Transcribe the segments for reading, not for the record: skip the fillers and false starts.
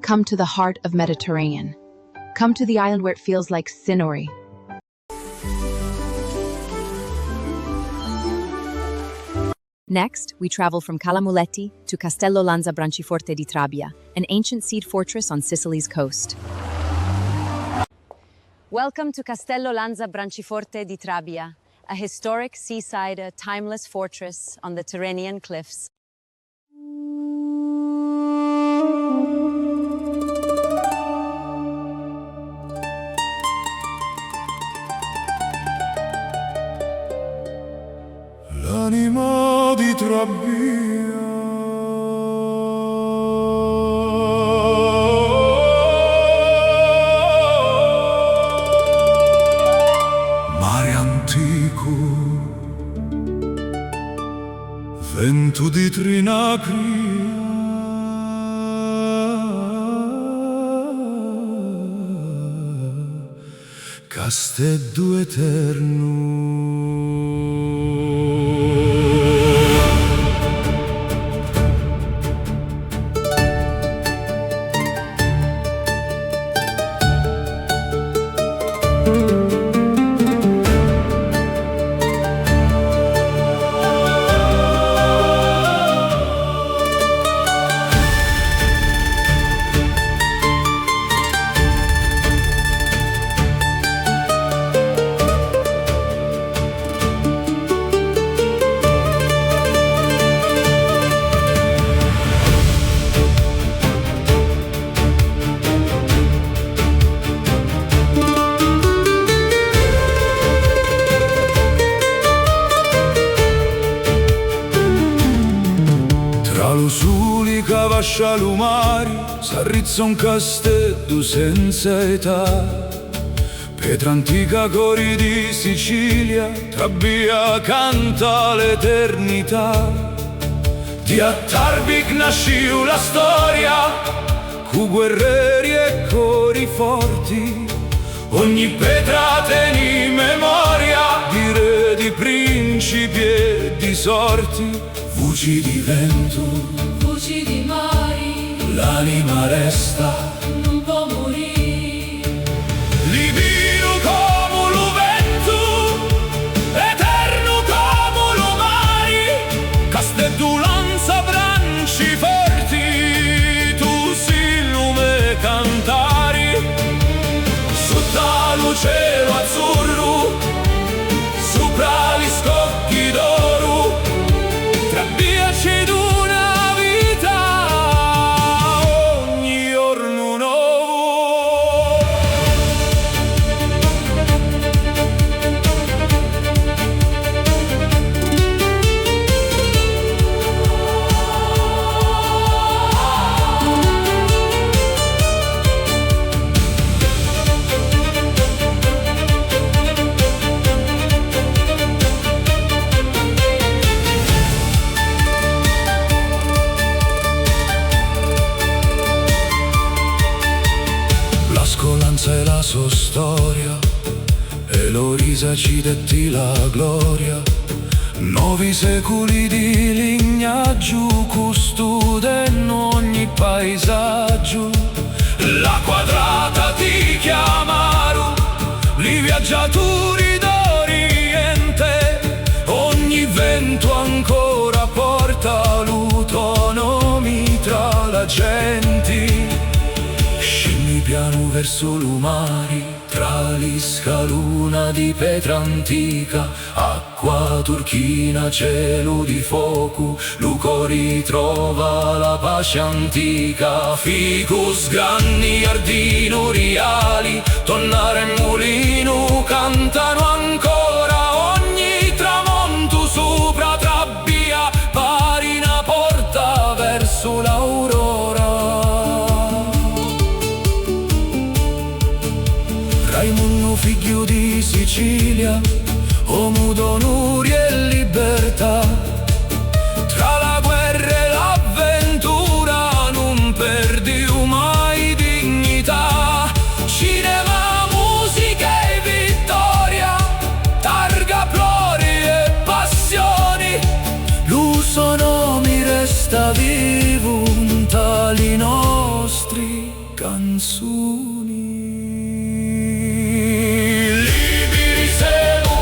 Come to the heart of Mediterranean. Come to the island where it feels like scenery. Next, we travel from Calamuletti to Castello Lanza Branciforte di Trabia, an ancient seed fortress on Sicily's coast. Welcome to Castello Lanza Branciforte di Trabia, a historic seaside, timeless fortress on the Tyrrhenian cliffs. L'anima di Trabia, mare antico, vento di trinacria, Castello eterno. Suli cavascia lumari, s'arrizza un castello senza età. Pietra antica cori di Sicilia, Trabia canta l'eternità. Di Attarbic nasciu la storia, cu guerrieri e cori forti. Ogni pietra teni memoria di re, di principi e di sorti. Voci di vento, voci di mari, l'anima resta, non può morire. Libino come lo vento, eterno come lo mare. Castello Lanza Branciforte, tu si lume cantari. Sotto lo cielo azzurro, sopra gli scocchi d'oro, Trabbiaci d'una vita, ogni giorno nuovo. Lanza è la sua storia, e lo risa ci detti la gloria. 9 secoli di lignaggio custodeno ogni paesaggio. La quadrata ti chiamarono, li viaggiatori d'Oriente. Ogni vento ancora porta l'autonomia tra la gente. Piano verso l'umari, tra l'iscaluna di pietra antica, acqua turchina, cielo di fuoco, Luco ritrova la pace antica. Ficus grandi, ardino, riali, tonnare e mulino cantano ancora. Ogni tramonto sopra Trabia pari una porta verso l'aurora. Raimundo figlio di Sicilia, uomo d'onore e libertà. Tra la guerra e l'avventura non perdi mai dignità. Cinema, musica e vittoria, targa, plori e passioni. L'uso mi resta vivo, tali nostri. canzoni. Liberi siamo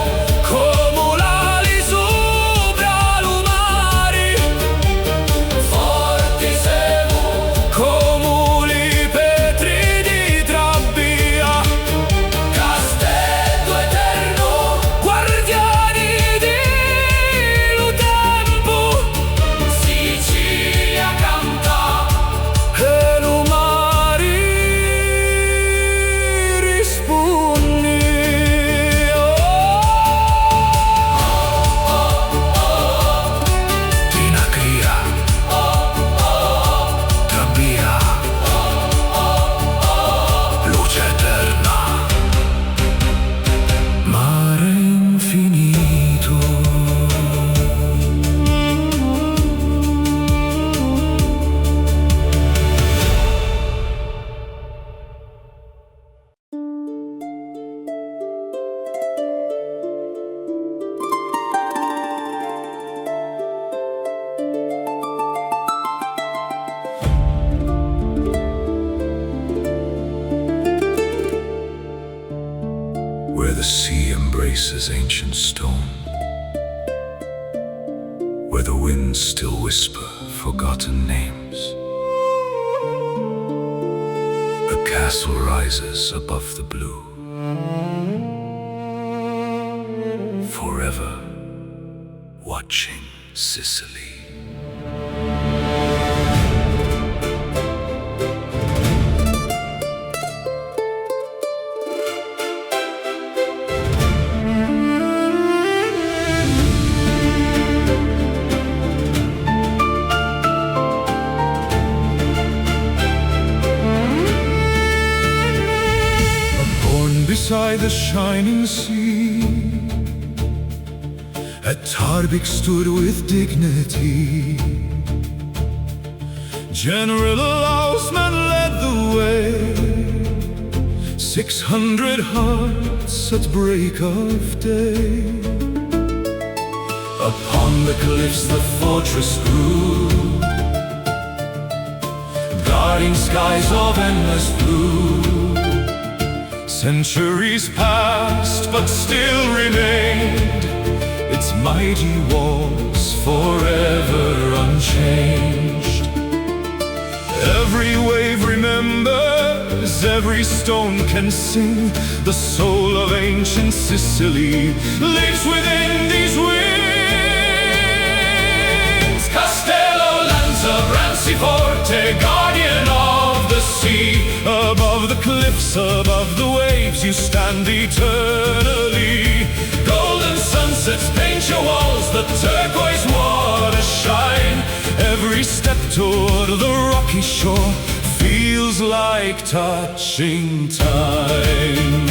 come l'ali sopra l'umari, forti siamo come i petri di Trabia, castello eterno, guardiani dello tempo, Sicilia canta e l'umari rispondi. Tinacria, Trabia, luce eterna, mare infinito. Where the sea embraces ancient stone, where the winds still whisper forgotten names, a castle rises above the blue, forever watching Sicily. Born beside the shining sea, at Tarbik stood with dignity. General Lausman led the way, 600 hearts at break of day. Upon the cliffs the fortress grew, guarding skies of endless blue. Centuries passed, but still remained its mighty walls forever unchanged. Every wave remembers, every stone can sing. The soul of ancient Sicily lives within these wings. Castello Lanza Branciforte, guardian of the sea. Above the cliffs, above the waves, you stand eternally. Golden sunsets paint your walls, the turquoise water shine. Every step toward the rocky shore feels like touching time.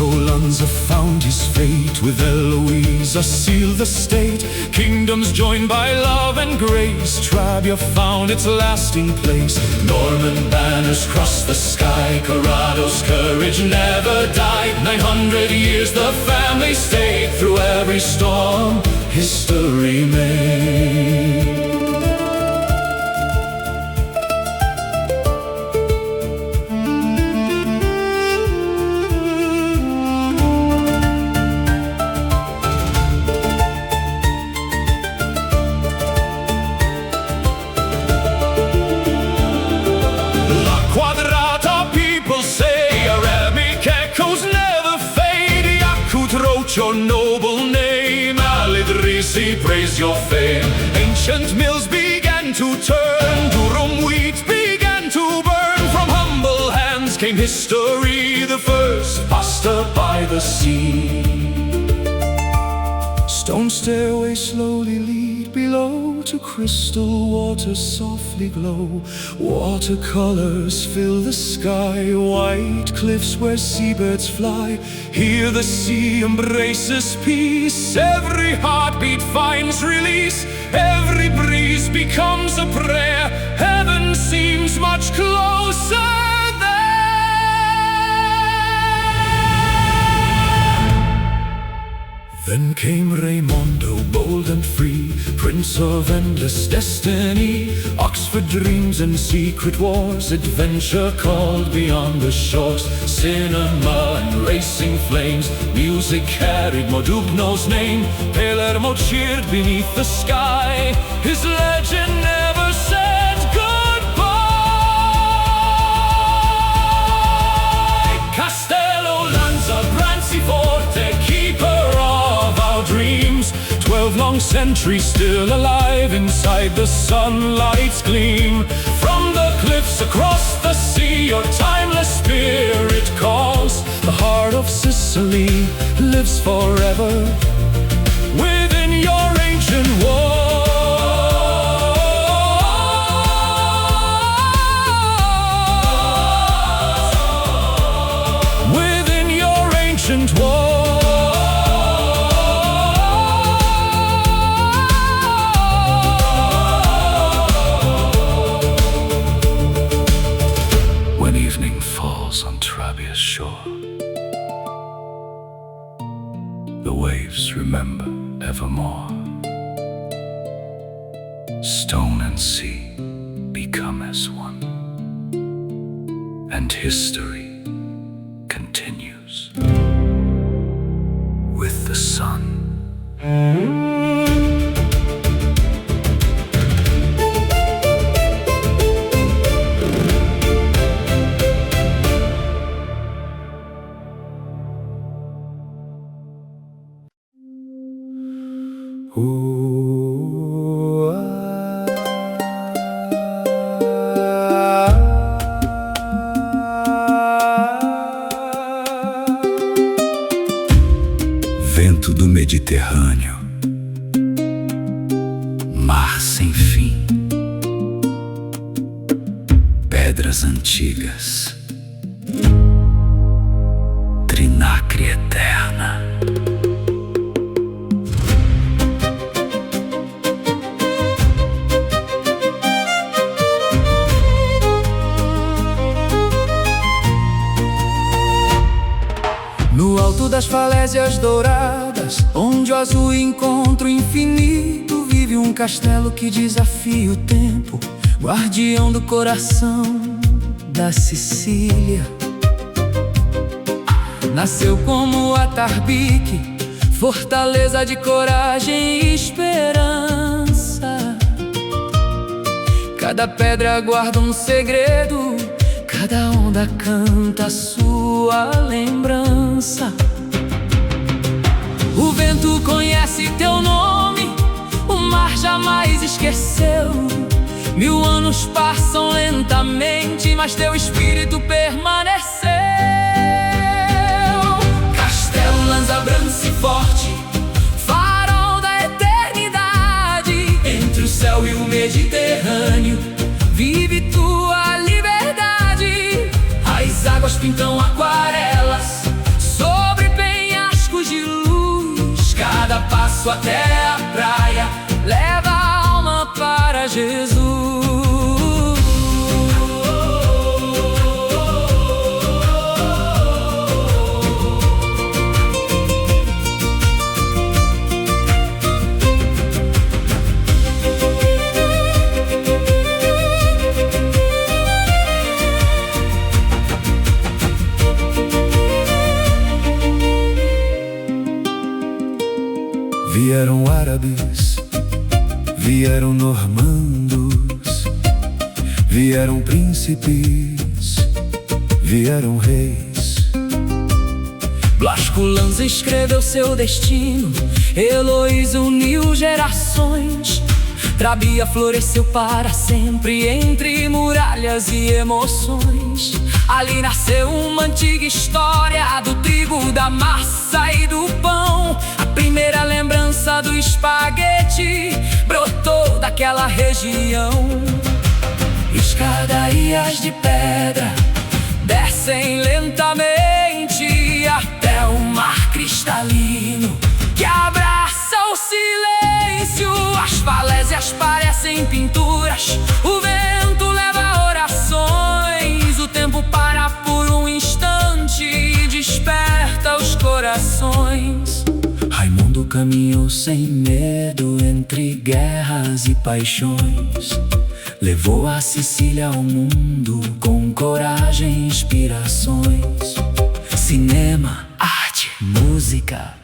Lanza found his fate, with Eloisa sealed the state. Kingdoms joined by love and grace, Trabia found its lasting place. Norman banners crossed the sky, Corrado's courage never died. 900 years the family stayed, through every storm history made. Your noble name, Alidrisi, praise your fame. Ancient mills began to turn, durum wheat began to burn. From humble hands came history, the first pasta by the sea. Stone stairways slowly lead below, to crystal waters softly glow. Watercolors fill the sky, white cliffs where seabirds fly. Here the sea embraces peace, every heartbeat finds release. Every breeze becomes a prayer, heaven seems much closer there. Then came Raimondo, bold and free, prince of endless destiny. Oxford dreams and secret wars, adventure called beyond the shores. Cinema and racing flames, music carried Modugno's name. Palermo cheered beneath the sky, his legend never said goodbye. Castello Lanza Branciforte, keeper of our dreams. 12 long centuries still alive inside the sunlight's gleam. From the cliffs across the sea, your timeless spirit calls. The heart of Sicily lives forever within your ancient walls. Within your ancient walls. When evening falls on Trabia's shore, the waves remember evermore. Stone and sea become as one, and history continues with the sun. Vento do Mediterrâneo, mar sem fim, pedras antigas, trinacre eterna. No alto das falésias douradas, onde o azul encontra o infinito, vive um castelo que desafia o tempo, guardião do coração da Sicília. Nasceu como a Tarbique, fortaleza de coragem e esperança. Cada pedra guarda um segredo, cada onda canta a sua lembrança. O vento conhece teu nome, o mar jamais esqueceu. 1000 anos passam lentamente, mas teu espírito permaneceu. Castello Lanza Branciforte, farol da eternidade. Entre o céu e o Mediterrâneo, vive tua liberdade. As águas pintam aquarelas sobre penhascos de luz. Cada passo até a praia leva a alma para Jesus. Vieram árabes, vieram normandos, vieram príncipes, vieram reis. Blasco Lanza escreveu seu destino, Eloís uniu gerações. Trabia floresceu para sempre entre muralhas e emoções. Ali nasceu uma antiga história do trigo, da massa e do pão. A primeira lembrança do espaguete brotou daquela região. Escadarias de pedra descem lentamente até o mar cristalino que abraça o silêncio. As falésias parecem pinturas, o vento leva orações. O tempo para por um instante e desperta os corações. Raimundo caminhou sem medo entre guerras e paixões. Levou a Sicília ao mundo com coragem e inspirações. Cinema, arte, música,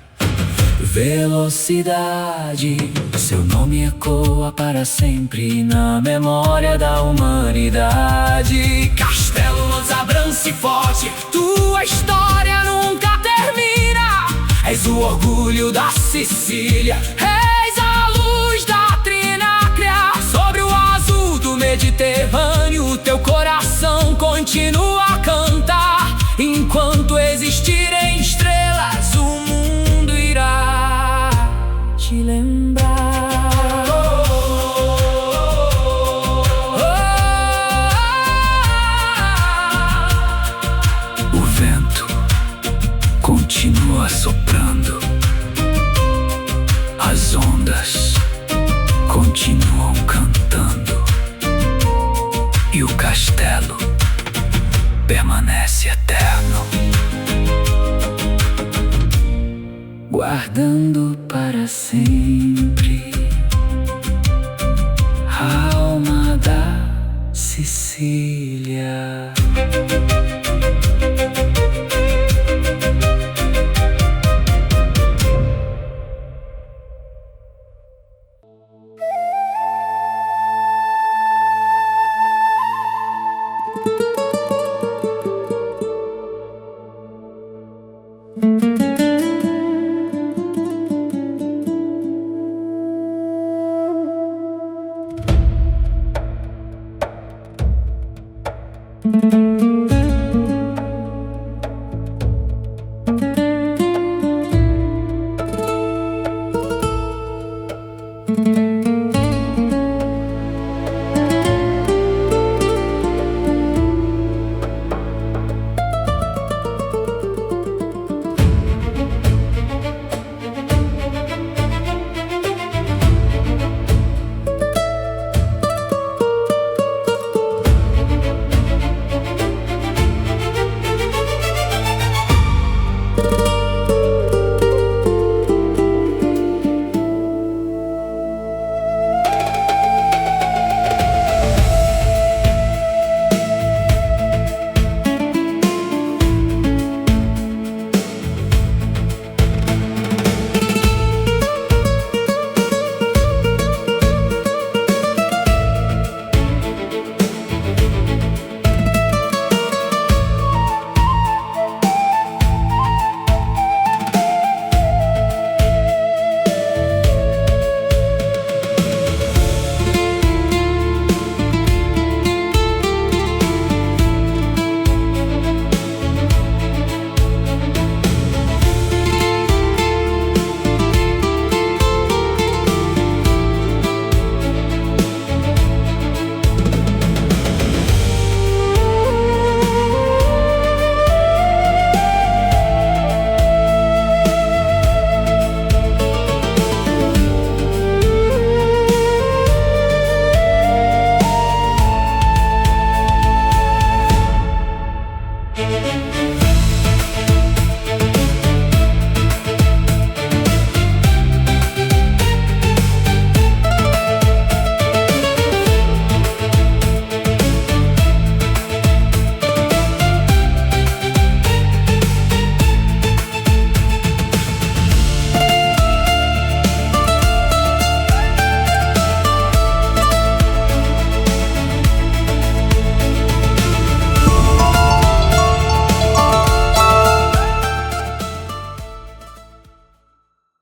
velocidade. Seu nome ecoa para sempre na memória da humanidade. Castello Lanza Branciforte, tua história nunca termina. És o orgulho da Sicília, és a luz da Trinacria. Sobre o azul do Mediterrâneo, teu coração continua a cantar. Enquanto existirem estrelas, o mundo irá te lembrar. O vento continua soprando, as ondas continuam cantando, e o castelo permanece eterno, guardando para sempre a alma da Sicília.